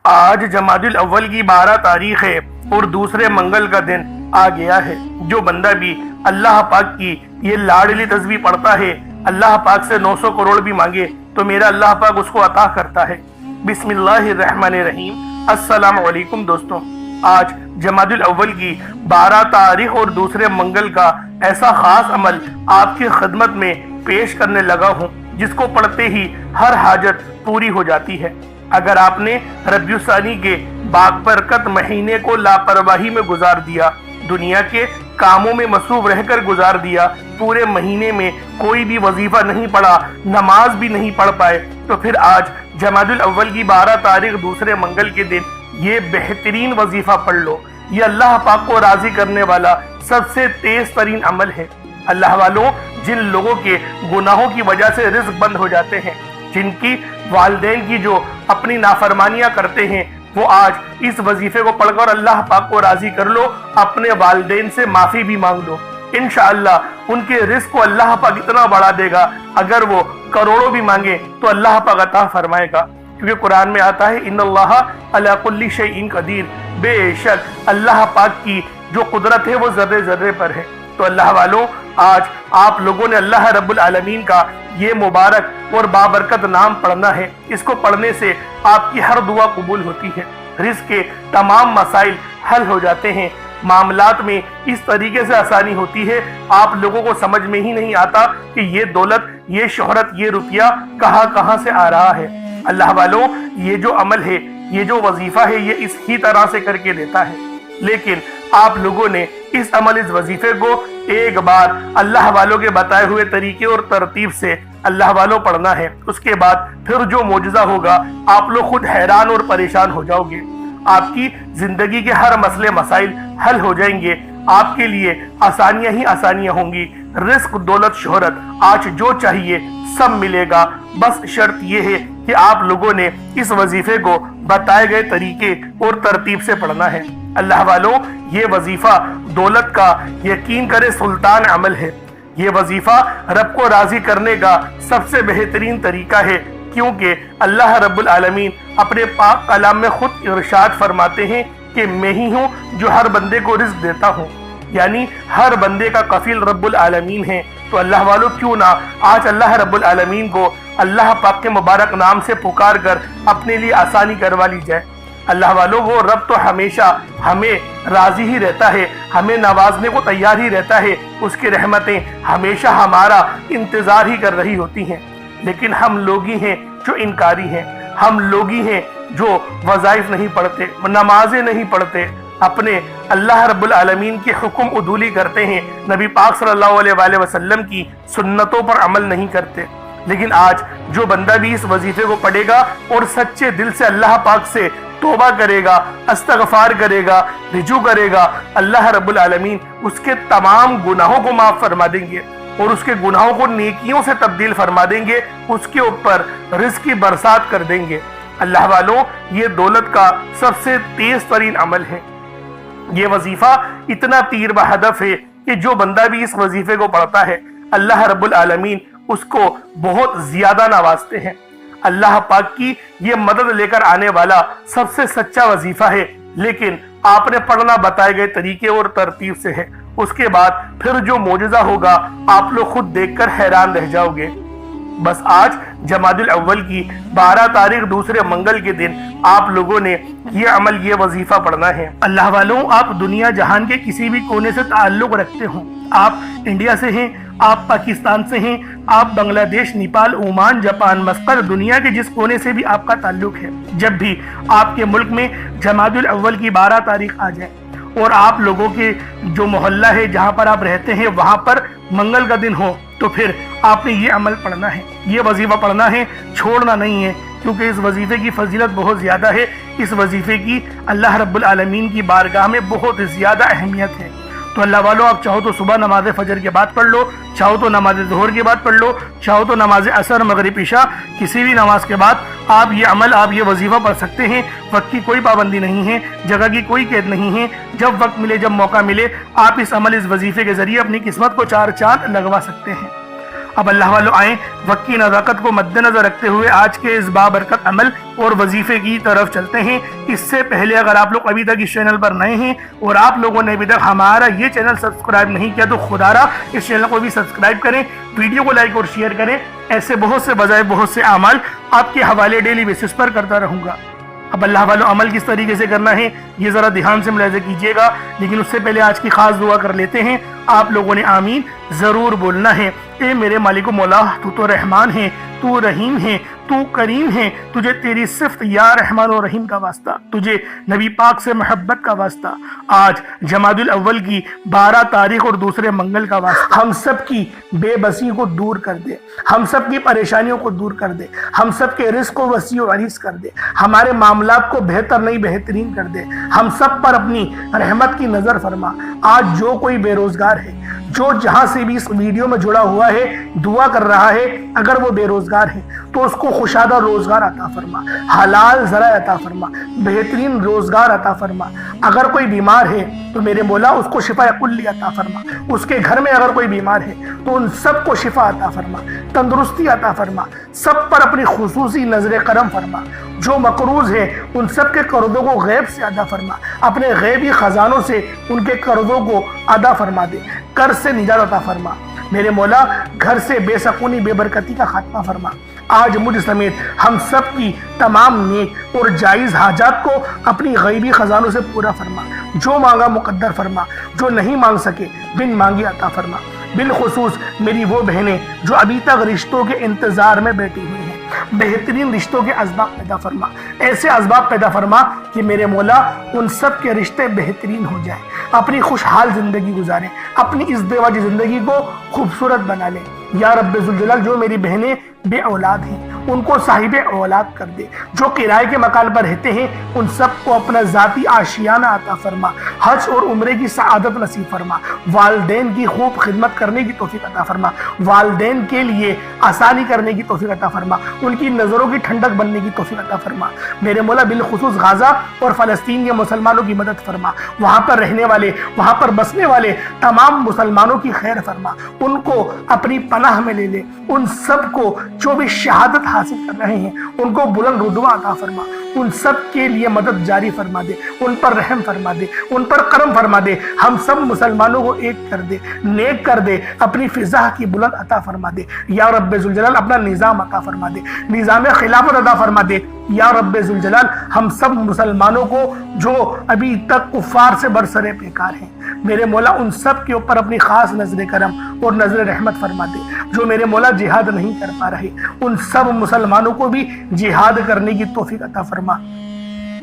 آج جمادی الاول کی 12 تاریخ ہے اور دوسرے منگل کا دن آ گیا ہے۔ جو بندہ بھی اللہ پاک کی یہ لاڈلی تسبیح پڑھتا ہے، اللہ پاک سے 900 کروڑ بھی مانگے تو میرا اللہ پاک اس کو عطا کرتا ہے۔ بسم اللہ الرحمن الرحیم۔ السلام علیکم دوستوں، آج جمادی الاول کی 12 تاریخ اور دوسرے منگل کا ایسا خاص عمل آپ کی خدمت میں پیش کرنے لگا ہوں جس کو پڑھتے ہی ہر حاجت پوری ہو جاتی ہے۔ اگر آپ نے ربیع الثانی کے بابرکت مہینے کو لاپرواہی میں گزار دیا، دنیا کے کاموں میں مصروف رہ کر گزار دیا، پورے مہینے میں کوئی بھی وظیفہ نہیں پڑھا، نماز بھی نہیں پڑھ پائے، تو پھر آج جمادی الاول کی 12 تاریخ دوسرے منگل کے دن یہ بہترین وظیفہ پڑھ لو۔ یہ اللہ پاک کو راضی کرنے والا سب سے تیز ترین عمل ہے۔ اللہ والوں، جن لوگوں کے گناہوں کی وجہ سے رزق بند ہو جاتے ہیں، جن کی والدین کی جو اپنی نافرمانیاں کرتے ہیں، وہ آج اس وظیفے کو پڑھ کر اللہ پاک کو راضی کر لو، اپنے والدین سے معافی بھی مانگ لو۔ انشاءاللہ ان کے رزق کو اللہ پاک اتنا بڑھا دے گا، اگر وہ کروڑوں بھی مانگے تو اللہ پاک عطا فرمائے گا، کیونکہ قرآن میں آتا ہے ان اللہ علی کل شیء قدیر، بے شک اللہ پاک کی جو قدرت ہے وہ ذرے ذرے پر ہے۔ تو اللہ والوں، آج آپ لوگوں نے اللہ رب العالمین کا یہ مبارک اور بابرکت نام پڑھنا ہے۔ اس کو پڑھنے سے آپ کی ہر دعا قبول ہوتی ہے، رزق کے تمام مسائل حل ہو جاتے ہیں، معاملات میں اس طریقے سے آسانی ہوتی ہے، آپ لوگوں کو سمجھ میں ہی نہیں آتا کہ یہ دولت، یہ شہرت، یہ روپیہ کہاں سے آ رہا ہے۔ اللہ والوں، یہ جو عمل ہے، یہ جو وظیفہ ہے، یہ اس ہی طرح سے کر کے دیتا ہے، لیکن آپ لوگوں نے اس وظیفے کو ایک بار اللہ والوں کے بتائے ہوئے طریقے اور ترتیب سے اللہ والوں پڑھنا ہے۔ اس کے بعد پھر جو معجزہ ہوگا، آپ لوگ خود حیران اور پریشان ہو جاؤ گے۔ آپ کی زندگی کے ہر مسئلے مسائل حل ہو جائیں گے، آپ کے لیے آسانیاں ہی آسانیاں ہوں گی، رزق، دولت، شہرت، آج جو چاہیے سب ملے گا۔ بس شرط یہ ہے کہ آپ لوگوں نے اس وظیفے کو بتائے گئے طریقے اور ترتیب سے پڑھنا ہے۔ اللہ والوں، یہ وظیفہ دولت کا یقین کرے سلطان عمل ہے۔ یہ وظیفہ رب کو راضی کرنے کا سب سے بہترین طریقہ ہے، کیونکہ اللہ رب العالمین اپنے پاک کلام میں خود ارشاد فرماتے ہیں کہ میں ہی ہوں جو ہر بندے کو رزق دیتا ہوں، یعنی ہر بندے کا کفیل رب العالمین ہے۔ تو اللہ والوں، کیوں نہ آج اللہ رب العالمین کو اللہ پاک کے مبارک نام سے پکار کر اپنے لیے آسانی کروا لی جائے۔ اللہ والوں، وہ رب تو ہمیشہ ہمیں راضی ہی رہتا ہے، ہمیں نوازنے کو تیار ہی رہتا ہے، اس کی رحمتیں ہمیشہ ہمارا انتظار ہی کر رہی ہوتی ہیں، لیکن ہم لوگ ہی ہیں جو انکاری ہیں، ہم لوگ ہی ہیں جو وظائف نہیں پڑھتے، نمازیں نہیں پڑھتے، اپنے اللہ رب العالمین کے حکم عدولی کرتے ہیں، نبی پاک صلی اللہ علیہ وآلہ وسلم کی سنتوں پر عمل نہیں کرتے۔ لیکن آج جو بندہ بھی اس وظیفے کو پڑھے گا اور سچے دل سے اللہ پاک سے توبہ کرے گا، استغفار کرے گا، رجوع کرے گا، اللہ رب العالمین اس کے تمام گناہوں کو معاف فرما دیں گے اور اس کے گناہوں کو نیکیوں سے تبدیل فرما دیں گے، اس کے اوپر رزق کی برسات کر دیں گے۔ اللہ والوں، یہ دولت کا سب سے تیز ترین عمل ہے۔ یہ وظیفہ اتنا تیر بہدف ہے کہ جو بندہ بھی اس وظیفے کو پڑھتا ہے، اللہ رب العالمین اس کو بہت زیادہ نوازتے ہیں۔ اللہ پاک کی یہ مدد لے کر آنے والا سب سے سچا وظیفہ ہے، لیکن آپ نے پڑھنا بتائے گئے طریقے اور ترتیب سے ہے۔ اس کے بعد پھر جو معجزہ ہوگا، آپ لوگ خود دیکھ کر حیران رہ جاؤ گے۔ بس آج جمادی الاول کی 12 تاریخ دوسرے منگل کے دن آپ لوگوں نے یہ عمل، یہ وظیفہ پڑھنا ہے۔ اللہ والوں، آپ دنیا جہان کے کسی بھی کونے سے تعلق رکھتے ہوں، آپ انڈیا سے ہیں، آپ پاکستان سے ہیں، آپ بنگلہ دیش، نیپال، عمان، جاپان، مسقط، دنیا کے جس کونے سے بھی آپ کا تعلق ہے، جب بھی آپ کے ملک میں جمادی الاول کی 12 تاریخ آ جائے اور آپ لوگوں کے جو محلہ ہے جہاں پر آپ رہتے ہیں وہاں پر منگل کا دن ہو، تو پھر آپ نے یہ عمل پڑھنا ہے، یہ وظیفہ پڑھنا ہے، چھوڑنا نہیں ہے، کیونکہ اس وظیفے کی فضیلت بہت زیادہ ہے، اس وظیفے کی اللہ رب العالمین کی بارگاہ میں بہت زیادہ اہمیت ہے۔ تو اللہ والوں، آپ چاہو تو صبح نماز فجر کے بعد پڑھ لو، چاہو تو نماز ظہر کے بعد پڑھ لو، چاہو تو نماز عصر، مغرب، عشاء، کسی بھی نماز کے بعد آپ یہ عمل، آپ یہ وظیفہ پڑھ سکتے ہیں۔ وقت کی کوئی پابندی نہیں ہے، جگہ کی کوئی قید نہیں ہے، جب وقت ملے، جب موقع ملے، آپ اس عمل، اس وظیفے کے ذریعے اپنی قسمت کو 4 چاند لگوا سکتے ہیں۔ اب اللہ والوں، آئیں وقت کی نزاکت کو مد نظر رکھتے ہوئے آج کے اس بابرکت عمل اور وظیفے کی طرف چلتے ہیں اس سے پہلے اگر آپ لوگ ابھی تک اس چینل پر نئے ہیں اور آپ لوگوں نے ابھی تک ہمارا یہ چینل سبسکرائب نہیں کیا تو خدا را اس چینل کو بھی سبسکرائب کریں، ویڈیو کو لائک اور شیئر کریں۔ ایسے بہت سے بجائے بہت سے اعمال آپ کے حوالے ڈیلی بیسس پر کرتا رہوں گا۔ اب اللہ والوں عمل کس طریقے سے کرنا ہے یہ ذرا دھیان سے ملاحظہ کیجئے گا، لیکن اس سے پہلے آج کی خاص دعا کر لیتے ہیں۔ آپ لوگوں نے آمین ضرور بولنا ہے۔ اے میرے مالک و مولا، تو تو رحمان ہے، تو رحیم ہے، تو کریم ہے، تجھے تیری صفت یا رحمان و رحیم کا واسطہ، تجھے نبی پاک سے محبت کا واسطہ، آج جمادی الاول کی 12 تاریخ اور دوسرے منگل کا واسطہ، ہم سب کی بے بسی کو دور کر دے، ہم سب کی پریشانیوں کو دور کر دے، ہم سب کے رزق کو وسیع و عریض کر دے، ہمارے معاملات کو بہتر نہیں بہترین کر دے، ہم سب پر اپنی رحمت کی نظر فرما۔ آج جو کوئی بے روزگار ہے، جو جہاں سے بھی اس ویڈیو میں جڑا ہوا ہے دعا کر رہا ہے، اگر وہ بے روزگار ہے تو اس کو خوشادہ روزگار عطا فرما، حلال ذرائع عطا فرما، بہترین روزگار عطا فرما۔ اگر کوئی بیمار ہے تو میرے مولا اس کو شفا کلی عطا فرما، اس کے گھر میں اگر کوئی بیمار ہے تو ان سب کو شفا عطا فرما، تندرستی عطا فرما، سب پر اپنی خصوصی نظر کرم فرما۔ جو مقروض ہے ان سب کے قرضوں کو غیب سے ادا فرما، اپنے غیبی خزانوں سے ان کے قرضوں کو ادا فرما دے، قرض سے نجات عطا فرما۔ میرے مولا گھر سے بے سکونی بے برکتی کا خاتمہ فرما۔ آج مجھ سمیت ہم سب کی تمام نیک اور جائز حاجات کو اپنی غیبی خزانوں سے پورا فرما، جو مانگا مقدر فرما، جو نہیں مانگ سکے بن مانگی عطا فرما۔ بالخصوص میری وہ بہنیں جو ابھی تک رشتوں کے انتظار میں بیٹھی ہوئی ہیں، بہترین رشتوں کے اسباب پیدا فرما، ایسے اسباب پیدا فرما کہ میرے مولا ان سب کے رشتے بہترین ہو جائیں، اپنی خوشحال زندگی گزاریں، اپنی ازدواجی زندگی کو خوبصورت بنا لیں۔ یا رب ذوالجلال جو میری بہنیں بے اولاد ہیں ان کو صاحب اولاد کر دے، جو کرائے کے مکان پر رہتے ہیں ان سب کو اپنا ذاتی آشیانہ عطا فرما، حج اور عمرے کی سعادت نصیب فرما، والدین کی خوب خدمت کرنے کی توفیق عطا فرما، والدین کے لیے آسانی کرنے کی توفیق عطا فرما، ان کی نظروں کی ٹھنڈک بننے کی توفیق عطا فرما۔ میرے مولا بالخصوص غزہ اور فلسطین کے مسلمانوں کی مدد فرما، وہاں پر رہنے والے، وہاں پر بسنے والے تمام مسلمانوں کی خیر فرما، ان کو اپنی پناہ میں لے لے، ان سب کو جو بھی شہادت حاصل کر رہے ہیں ان کو بلند رتبہ عطا فرما، ان سب کے لیے مدد جاری فرما دے، ان پر رحم فرما دے، ان پر کرم فرما دے، ہم سب مسلمانوں کو ایک کر دے، نیک کر دے، اپنی فضا کی بلند عطا فرما دے۔ یا رب ذوالجلال اپنا نظام عطا فرما دے، نظام خلافت عطا فرما دے۔ یا رب ذوالجلال ہم سب مسلمانوں کو جو ابھی تک کفار سے برسرے پیکار ہیں میرے مولا ان سب کے اوپر اپنی خاص نظر کرم اور نظر رحمت فرما دے۔ جو میرے مولا جہاد نہیں کر پا رہے ان سب مسلمانوں کو بھی جہاد کرنے کی توفیق عطا فرما،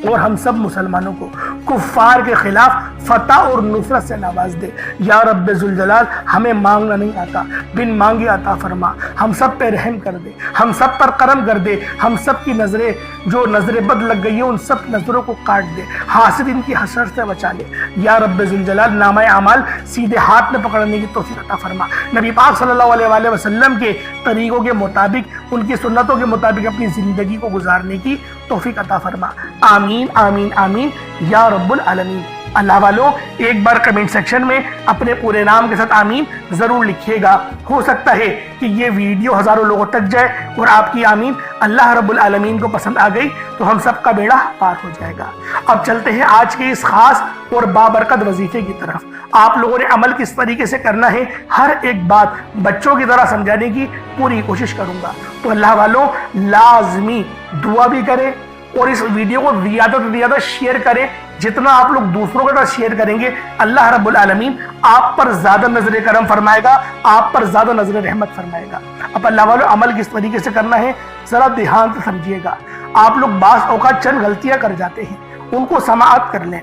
اور ہم سب مسلمانوں کو کفار کے خلاف فتح اور نصرت سے نواز دے۔ یا رب ذوالجلال ہمیں مانگنا نہیں آتا، بن مانگے عطا فرما، ہم سب پہ رحم کر دے، ہم سب پر کرم کر دے، ہم سب کی نظریں جو نظر بد لگ گئی ہیں ان سب نظروں کو کاٹ دے، حاسد ان کی حسرت سے بچا لے۔ یا رب ذوالجلال نامہ اعمال سیدھے ہاتھ میں پکڑنے کی توفیق عطا فرما، نبی پاک صلی اللہ علیہ وآلہ وسلم کے طریقوں کے مطابق، ان کی سنتوں کے مطابق اپنی زندگی کو گزارنے کی توفیق عطا فرما۔ آمین آمین آمین یا رب العالمین۔ اللہ والوں ایک بار کمنٹ سیکشن میں اپنے پورے نام کے ساتھ آمین ضرور لکھیے گا، ہو سکتا ہے کہ یہ ویڈیو ہزاروں لوگوں تک جائے اور آپ کی آمین اللہ رب العالمین کو پسند آ گئی تو ہم سب کا بیڑا پار ہو جائے گا۔ اب چلتے ہیں آج کے اس خاص اور بابرکت وظیفے کی طرف۔ آپ لوگوں نے عمل کس طریقے سے کرنا ہے ہر ایک بات بچوں کی طرح سمجھانے کی پوری کوشش کروں گا، تو اللہ والوں لازمی دعا بھی کریں اور اس ویڈیو کو زیادہ سے زیادہ شیئر کریں۔ جتنا آپ لوگ دوسروں کے ساتھ شیئر کریں گے اللہ رب العالمین آپ پر زیادہ نظر کرم فرمائے گا، آپ پر زیادہ نظر رحمت فرمائے گا۔ اب اللہ والوں عمل کس طریقے سے کرنا ہے ذرا دھیان سے سمجھیے گا۔ آپ لوگ بعض اوقات چند غلطیاں کر جاتے ہیں، ان کو سماعت کر لیں۔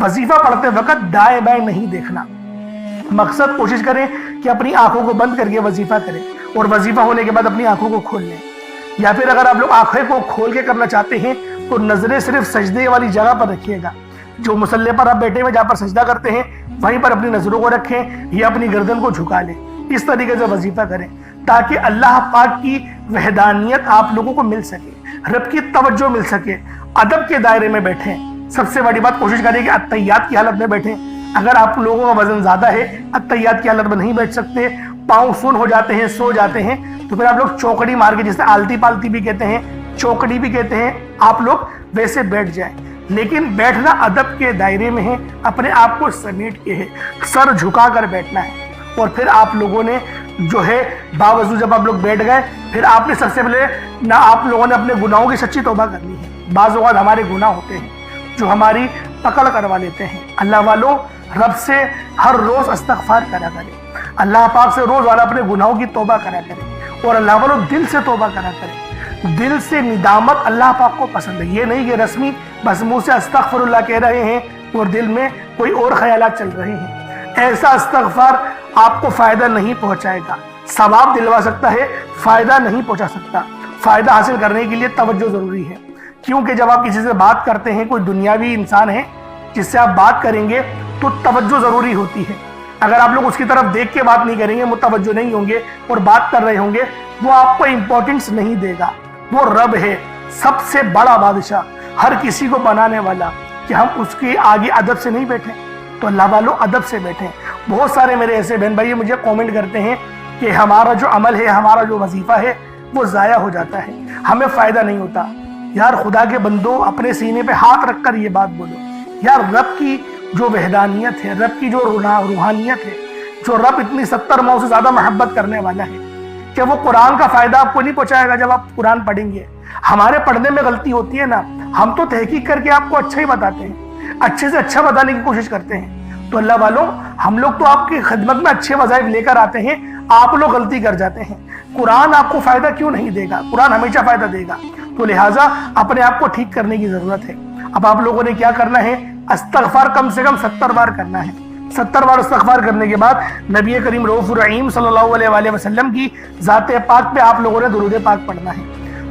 وظیفہ پڑھتے وقت دائیں بائیں نہیں دیکھنا، مقصد کوشش کریں کہ اپنی آنکھوں کو بند کر کے وظیفہ کریں اور وظیفہ ہونے کے بعد اپنی آنکھوں کو کھول لیں، یا پھر اگر آپ لوگ آنکھیں کو کھول کے کرنا چاہتے ہیں تو نظریں صرف سجدے والی جگہ پر رکھیے گا، جو مصلی پر آپ بیٹھے ہوئے جہاں پر سجدہ کرتے ہیں وہیں پر اپنی نظروں کو رکھیں یا اپنی گردن کو جھکا لیں۔ اس طریقے سے وظیفہ کریں تاکہ اللہ پاک کی وحدانیت آپ لوگوں کو مل سکے، رب کی توجہ مل سکے، ادب کے دائرے میں بیٹھیں۔ سب سے بڑی بات کوشش کریں کہ اتحیات کی حالت میں بیٹھیں۔ اگر آپ لوگوں کا وزن زیادہ ہے اتحیات کی حالت میں نہیں بیٹھ سکتے، پاؤں سن ہو جاتے ہیں، سو جاتے ہیں، تو پھر آپ لوگ چوکڑی مار کے، جسے آلتی پالتی بھی کہتے ہیں، چوکڑی بھی کہتے ہیں، آپ لوگ ویسے بیٹھ جائیں۔ لیکن بیٹھنا ادب کے دائرے میں ہے، اپنے آپ کو سمیٹ کے ہے، سر جھکا کر بیٹھنا ہے۔ اور پھر آپ لوگوں نے جو ہے باوضو جب آپ لوگ بیٹھ گئے، پھر آپ نے سب سے پہلے نہ آپ لوگوں نے اپنے گناہوں کی سچی توبہ کرنی ہے۔ بعض اوقات ہمارے گناہ ہوتے ہیں جو ہماری پکڑ کروا لیتے ہیں۔ اللہ والوں، رب سے ہر روز استغفار کرا کرے، اللہ پاک سے روز والا اپنے گناہوں کی توبہ کرا کرے، اور اللہ والوں دل سے توبہ کرا کرے۔ دل سے ندامت اللہ پاک کو پسند ہے، یہ نہیں کہ رسمی بس منہ سے استغفر اللہ کہہ رہے ہیں اور دل میں کوئی اور خیالات چل رہے ہیں۔ ایسا استغفار آپ کو فائدہ نہیں پہنچائے گا، ثواب دلوا سکتا ہے، فائدہ نہیں پہنچا سکتا۔ فائدہ حاصل کرنے کے لیے توجہ ضروری ہے، کیونکہ جب آپ کسی سے بات کرتے ہیں، کوئی دنیاوی انسان ہے جس سے آپ بات کریں گے تو توجہ ضروری ہوتی ہے۔ اگر آپ لوگ اس کی طرف دیکھ کے بات نہیں کریں گے، متوجہ نہیں ہوں گے اور بات کر رہے ہوں گے، وہ آپ کو امپورٹنس نہیں دے گا۔ وہ رب ہے، سب سے بڑا بادشاہ، ہر کسی کو بنانے والا، کہ ہم اس کے آگے ادب سے نہیں بیٹھیں۔ تو اللہ والوں ادب سے بیٹھیں۔ بہت سارے میرے ایسے بہن بھائی مجھے کومنٹ کرتے ہیں کہ ہمارا جو عمل ہے، ہمارا جو وظیفہ ہے وہ ضائع ہو جاتا ہے، ہمیں فائدہ نہیں ہوتا۔ یار خدا کے بندو، اپنے سینے پہ ہاتھ رکھ کر یہ بات بولو، یار رب کی جو وحدانیت ہے، رب کی جو روحانیت ہے، جو رب اتنی 70 ماؤں سے زیادہ محبت کرنے والا ہے، کہ وہ قرآن کا فائدہ آپ کو نہیں پہنچائے گا جب آپ قرآن پڑھیں گے۔ ہمارے پڑھنے میں غلطی ہوتی ہے نا، ہم تو تحقیق کر کے آپ کو اچھا ہی بتاتے ہیں، اچھے سے اچھا بتانے کی کوشش کرتے ہیں۔ تو اللہ والوں، ہم لوگ تو آپ کی خدمت میں اچھے وظائف لے کر آتے ہیں، آپ لوگ غلطی کر جاتے ہیں۔ قرآن آپ کو فائدہ کیوں نہیں دے گا؟ قرآن ہمیشہ فائدہ دے گا۔ تو لہٰذا اپنے آپ کو ٹھیک کرنے کی ضرورت ہے۔ اب آپ لوگوں نے کیا کرنا ہے؟ استغفار کم سے کم 70 بار کرنا ہے۔ 70 بار استغفار کرنے کے بعد نبی کریم رؤوف الرحیم صلی اللہ علیہ وآلہ وسلم کی ذات پاک پہ آپ لوگوں نے درود پاک پڑھنا ہے۔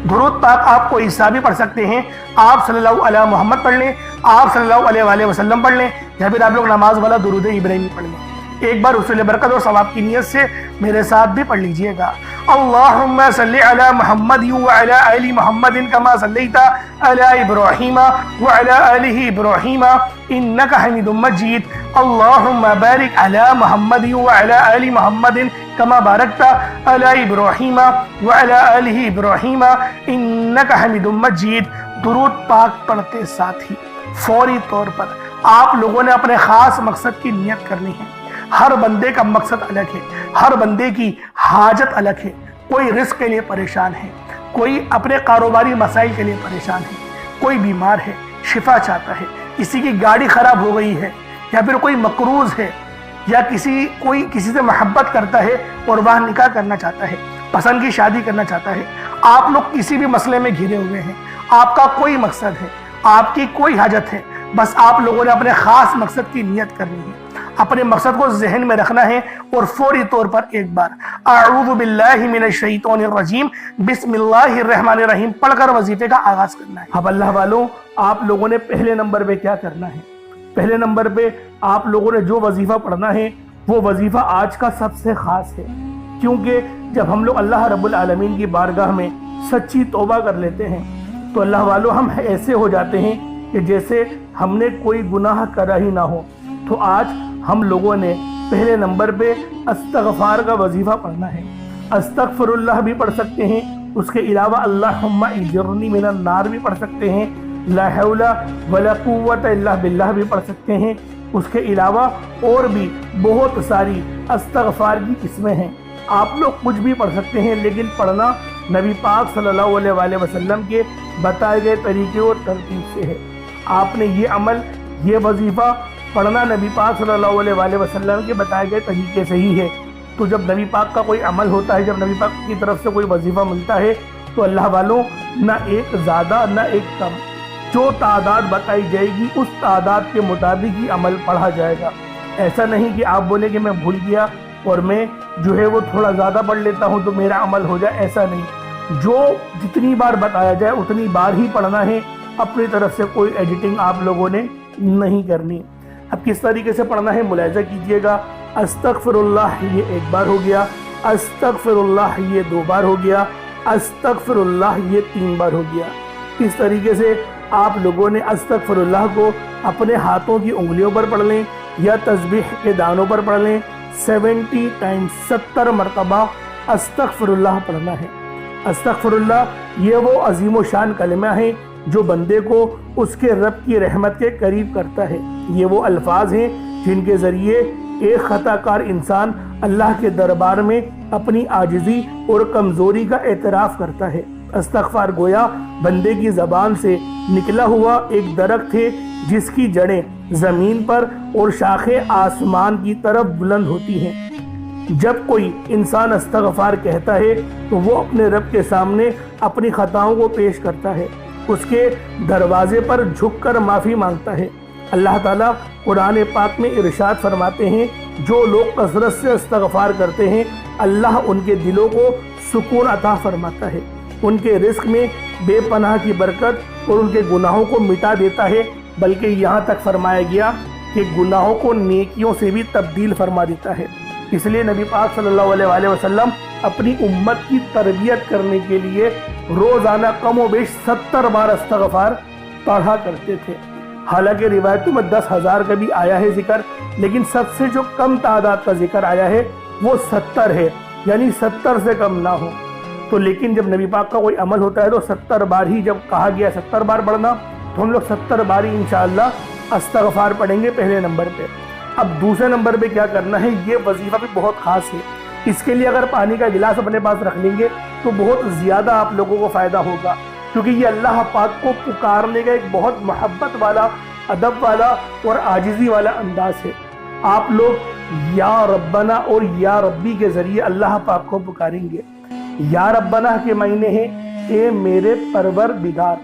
درود پاک آپ کو عیسیٰ بھی پڑھ سکتے ہیں، آپ صلی اللہ علیہ محمد پڑھ لیں، آپ صلی اللہ علیہ وآلہ وسلم پڑھ لیں، یا پھر آپ لوگ نماز والا درود ابراہیمی پڑھ لیں۔ ایک بار حصول برکت اور ثواب کی نیت سے میرے ساتھ بھی پڑھ لیجئے گا۔ اللہم صلی علی محمد وعلی آل محمد کما صلیت علی ابراہیم وعلی آل ابراہیم انک حمید مجید۔ اللہم بارک علی محمد وعلی آل محمد کما بارکت علی ابراہیم وعلی آل ابراہیم انک حمید مجید۔ درود پاک پڑھتے ساتھ ہی فوری طور پر آپ لوگوں نے اپنے خاص مقصد کی نیت کرنی ہے۔ ہر بندے کا مقصد الگ ہے، ہر بندے کی حاجت الگ ہے۔ کوئی رزق کے لیے پریشان ہے، کوئی اپنے کاروباری مسائل کے لیے پریشان ہے، کوئی بیمار ہے، شفا چاہتا ہے، کسی کی گاڑی خراب ہو گئی ہے، یا پھر کوئی مقروض ہے، یا کوئی کسی سے محبت کرتا ہے اور وہ نکاح کرنا چاہتا ہے، پسند کی شادی کرنا چاہتا ہے۔ آپ لوگ کسی بھی مسئلے میں گھرے ہوئے ہیں، آپ کا کوئی مقصد ہے، آپ کی کوئی حاجت ہے، بس آپ لوگوں نے اپنے خاص مقصد کی نیت کرنی ہے، اپنے مقصد کو ذہن میں رکھنا ہے، اور فوری طور پر ایک بار اعوذ باللہ من الشیطان الرجیم بسم اللہ الرحمن الرحیم پڑھ کر وظیفے کا آغاز کرنا ہے۔ اب اللہ والوں، آپ لوگوں نے پہلے نمبر پہ کیا کرنا ہے؟ پہلے نمبر پہ آپ لوگوں نے جو وظیفہ پڑھنا ہے وہ وظیفہ آج کا سب سے خاص ہے، کیونکہ جب ہم لوگ اللہ رب العالمین کی بارگاہ میں سچی توبہ کر لیتے ہیں تو اللہ والوں ہم ایسے ہو جاتے ہیں کہ جیسے ہم نے کوئی گناہ کرا ہی نہ ہو۔ تو آج ہم لوگوں نے پہلے نمبر پہ استغفار کا وظیفہ پڑھنا ہے۔ استغفر اللہ بھی پڑھ سکتے ہیں، اس کے علاوہ اللہم اجرنی من النار بھی پڑھ سکتے ہیں، لا حول ولا قوت الا باللہ بھی پڑھ سکتے ہیں۔ اس کے علاوہ اور بھی بہت ساری استغفار کی قسمیں ہیں، آپ لوگ کچھ بھی پڑھ سکتے ہیں، لیکن پڑھنا نبی پاک صلی اللہ علیہ وآلہ وسلم کے بتائے گئے طریقے اور ترتیب سے ہے۔ آپ نے یہ عمل، یہ وظیفہ پڑھنا نبی پاک صلی اللہ علیہ وآلہ وسلم کے بتائے گئے طریقے سے ہی ہے۔ تو جب نبی پاک کا کوئی عمل ہوتا ہے، جب نبی پاک کی طرف سے کوئی وظیفہ ملتا ہے، تو اللہ والوں نہ ایک زیادہ نہ ایک کم، جو تعداد بتائی جائے گی اس تعداد کے مطابق ہی عمل پڑھا جائے گا۔ ایسا نہیں کہ آپ بولیں کہ میں بھول گیا اور میں جو ہے وہ تھوڑا زیادہ پڑھ لیتا ہوں تو میرا عمل ہو جائے، ایسا نہیں۔ جو جتنی بار بتایا جائے اتنی بار ہی پڑھنا ہے، اپنی طرف سے کوئی ایڈیٹنگ آپ لوگوں نے نہیں کرنی۔ اب کس طریقے سے پڑھنا ہے ملاحظہ کیجئے گا۔ استغفر اللہ یہ ایک بار ہو گیا، استغفر اللہ یہ 2 بار ہو گیا، استغفر اللہ یہ 3 بار ہو گیا۔ اس طریقے سے آپ لوگوں نے استغفر اللہ کو اپنے ہاتھوں کی انگلیوں پر پڑھ لیں یا تسبیح کے دانوں پر پڑھ لیں۔ 70 ٹائمز 70 مرتبہ استغفر اللہ پڑھنا ہے۔ استغفر اللہ یہ وہ عظیم و شان کلمہ ہے جو بندے کو اس کے رب کی رحمت کے قریب کرتا ہے۔ یہ وہ الفاظ ہیں جن کے ذریعے ایک خطا کار انسان اللہ کے دربار میں اپنی عاجزی اور کمزوری کا اعتراف کرتا ہے۔ استغفار گویا بندے کی زبان سے نکلا ہوا ایک درخت ہے جس کی جڑیں زمین پر اور شاخیں آسمان کی طرف بلند ہوتی ہیں۔ جب کوئی انسان استغفار کہتا ہے تو وہ اپنے رب کے سامنے اپنی خطاؤں کو پیش کرتا ہے، اس کے دروازے پر جھک کر معافی مانگتا ہے۔ اللہ تعالیٰ قرآن پاک میں ارشاد فرماتے ہیں، جو لوگ کثرت سے استغفار کرتے ہیں اللہ ان کے دلوں کو سکون عطا فرماتا ہے، ان کے رزق میں بے پناہ کی برکت اور ان کے گناہوں کو مٹا دیتا ہے، بلکہ یہاں تک فرمایا گیا کہ گناہوں کو نیکیوں سے بھی تبدیل فرما دیتا ہے۔ اس لیے نبی پاک صلی اللہ علیہ وآلہ وسلم اپنی امت کی تربیت کرنے کے لیے روزانہ کم و بیش 70 بار استغفار پڑھا کرتے تھے۔ حالانکہ روایتوں میں 10,000 کا بھی آیا ہے ذکر، لیکن سب سے جو کم تعداد کا ذکر آیا ہے وہ 70 ہے، یعنی 70 سے کم نہ ہو۔ تو لیکن جب نبی پاک کا کوئی عمل ہوتا ہے تو 70 بار ہی جب کہا گیا 70 بار پڑھنا، تو ہم لوگ 70 بار ہی انشاءاللہ استغفار پڑھیں گے پہلے نمبر پہ۔ اب دوسرے نمبر پہ کیا کرنا ہے، یہ وظیفہ بھی بہت خاص ہے۔ اس کے لیے اگر پانی کا گلاس اپنے پاس رکھ لیں گے تو بہت زیادہ آپ لوگوں کو فائدہ ہوگا، کیونکہ یہ اللہ پاک کو پکارنے کا ایک بہت محبت والا، ادب والا اور عاجزی والا انداز ہے۔ آپ لوگ یا ربنا اور یا ربی کے ذریعے اللہ پاک کو پکاریں گے۔ یا ربنا کے معنی ہیں اے میرے پروردگار،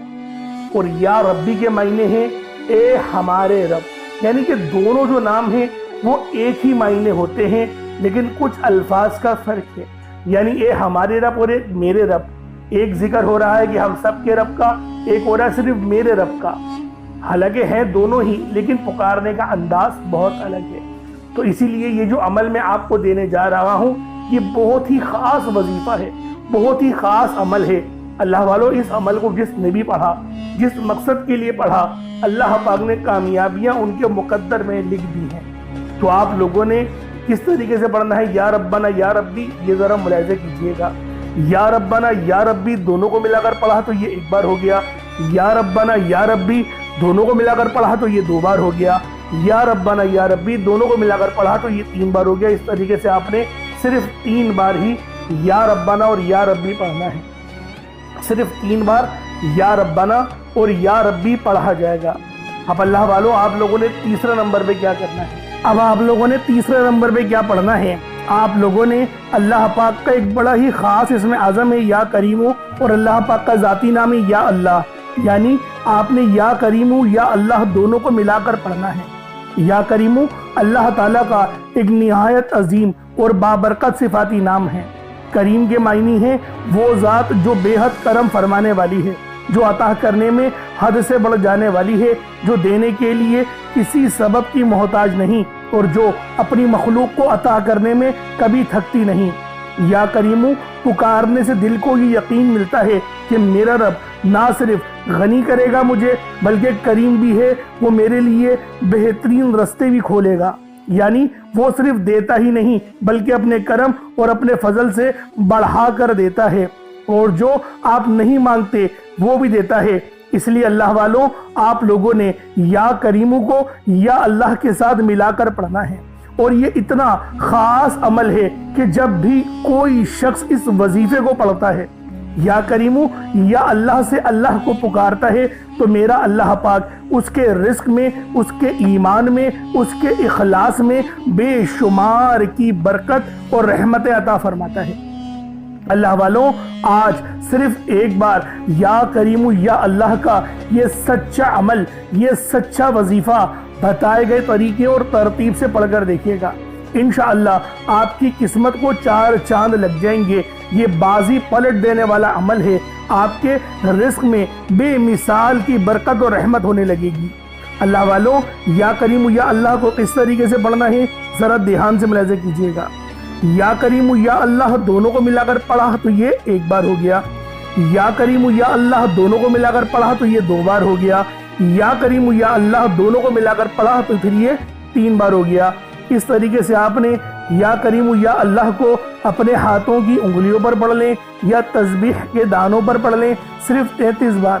اور یا ربی کے معنی ہیں اے ہمارے رب، یعنی کہ دونوں جو نام ہیں وہ ایک ہی معنی ہوتے ہیں، لیکن کچھ الفاظ کا فرق ہے۔ یعنی اے ہمارے رب اور ایک میرے رب، ایک ذکر ہو رہا ہے کہ ہم سب کے رب کا، ایک ہو رہا ہے صرف میرے رب کا، حالانکہ ہیں دونوں ہی، لیکن پکارنے کا انداز بہت الگ ہے۔ تو اسی لیے یہ جو عمل میں آپ کو دینے جا رہا ہوں یہ بہت ہی خاص وظیفہ ہے، بہت ہی خاص عمل ہے۔ اللہ والوں، اس عمل کو جس نے بھی پڑھا، جس مقصد کے لیے پڑھا، اللہ پاک نے کامیابیاں ان کے مقدر میں لکھ دی ہیں۔ تو آپ لوگوں نے کس طریقے سے پڑھنا ہے یا ربنا یا ربی، یہ ذرا ملاحظہ کیجئے گا۔ یا ربنا یا ربی دونوں کو ملا کر پڑھا تو یہ ایک بار ہو گیا، یا ربنا یا ربی دونوں کو ملا کر پڑھا تو یہ 2 بار ہو گیا، یا ربنا یا ربی دونوں کو ملا کر پڑھا تو یہ 3 بار ہو گیا۔ اس طریقے سے آپ نے صرف 3 بار ہی یا ربنا اور یا ربی پڑھنا ہے، صرف 3 بار یا ربنا اور یا ربی پڑھا جائے گا۔ اب اللہ والوں، آپ لوگوں نے تیسرے نمبر پہ کیا کرنا ہے؟ اب آپ لوگوں نے تیسرے نمبر پہ کیا پڑھنا ہے؟ آپ لوگوں نے اللہ پاک کا ایک بڑا ہی خاص اسم اعظم ہے یا کریمو، اور اللہ پاک کا ذاتی نام ہے یا اللہ، یعنی آپ نے یا کریمو یا اللہ دونوں کو ملا کر پڑھنا ہے۔ یا کریمو اللہ تعالیٰ کا ایک نہایت عظیم اور بابرکت صفاتی نام ہے۔ کریم کے معنی ہے وہ ذات جو بے حد کرم فرمانے والی ہے، جو عطا کرنے میں حد سے بڑھ جانے والی ہے، جو دینے کے لیے کسی سبب کی محتاج نہیں، اور جو اپنی مخلوق کو عطا کرنے میں کبھی تھکتی نہیں۔ یا کریمو پکارنے سے دل کو یہ یقین ملتا ہے کہ میرا رب نہ صرف غنی کرے گا مجھے، بلکہ کریم بھی ہے، وہ میرے لیے بہترین رستے بھی کھولے گا۔ یعنی وہ صرف دیتا ہی نہیں بلکہ اپنے کرم اور اپنے فضل سے بڑھا کر دیتا ہے، اور جو آپ نہیں مانگتے وہ بھی دیتا ہے۔ اس لیے اللہ والوں، آپ لوگوں نے یا کریمو کو یا اللہ کے ساتھ ملا کر پڑھنا ہے، اور یہ اتنا خاص عمل ہے کہ جب بھی کوئی شخص اس وظیفے کو پڑھتا ہے، یا کریمو یا اللہ سے اللہ کو پکارتا ہے، تو میرا اللہ پاک اس کے رزق میں، اس کے ایمان میں، اس کے اخلاص میں بے شمار کی برکت اور رحمتیں عطا فرماتا ہے۔ اللہ والوں، آج صرف ایک بار یا کریمو یا اللہ کا یہ سچا عمل، یہ سچا وظیفہ بتائے گئے طریقے اور ترتیب سے پڑھ کر دیکھیے گا، انشاءاللہ آپ کی قسمت کو 4 چاند لگ جائیں گے۔ یہ بازی پلٹ دینے والا عمل ہے، آپ کے رزق میں بے مثال کی برکت اور رحمت ہونے لگے گی۔ اللہ والوں، یا کریمو یا اللہ کو کس طریقے سے پڑھنا ہے ذرا دھیان سے ملاحظہ کیجیے گا۔ یا کریمو یا اللہ دونوں کو ملا کر پڑھا تو یہ 1 بار ہو گیا، یا کریمو یا اللہ دونوں کو ملا کر پڑھا تو یہ 2 بار ہو گیا، یا کریمو یا اللہ دونوں کو ملا کر پڑھا تو پھر یہ 3 بار ہو گیا۔ اس طریقے سے آپ نے یا کریمو یا اللہ کو اپنے ہاتھوں کی انگلیوں پر پڑھ لیں یا تسبیح کے دانوں پر پڑھ لیں، صرف 33 بار،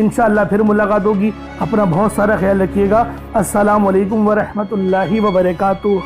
انشاءاللہ پھر ملاقات ہوگی. اپنا بہت سارا خیال رکھیے گا. السلام علیکم ورحمۃ اللہ وبرکاتہ.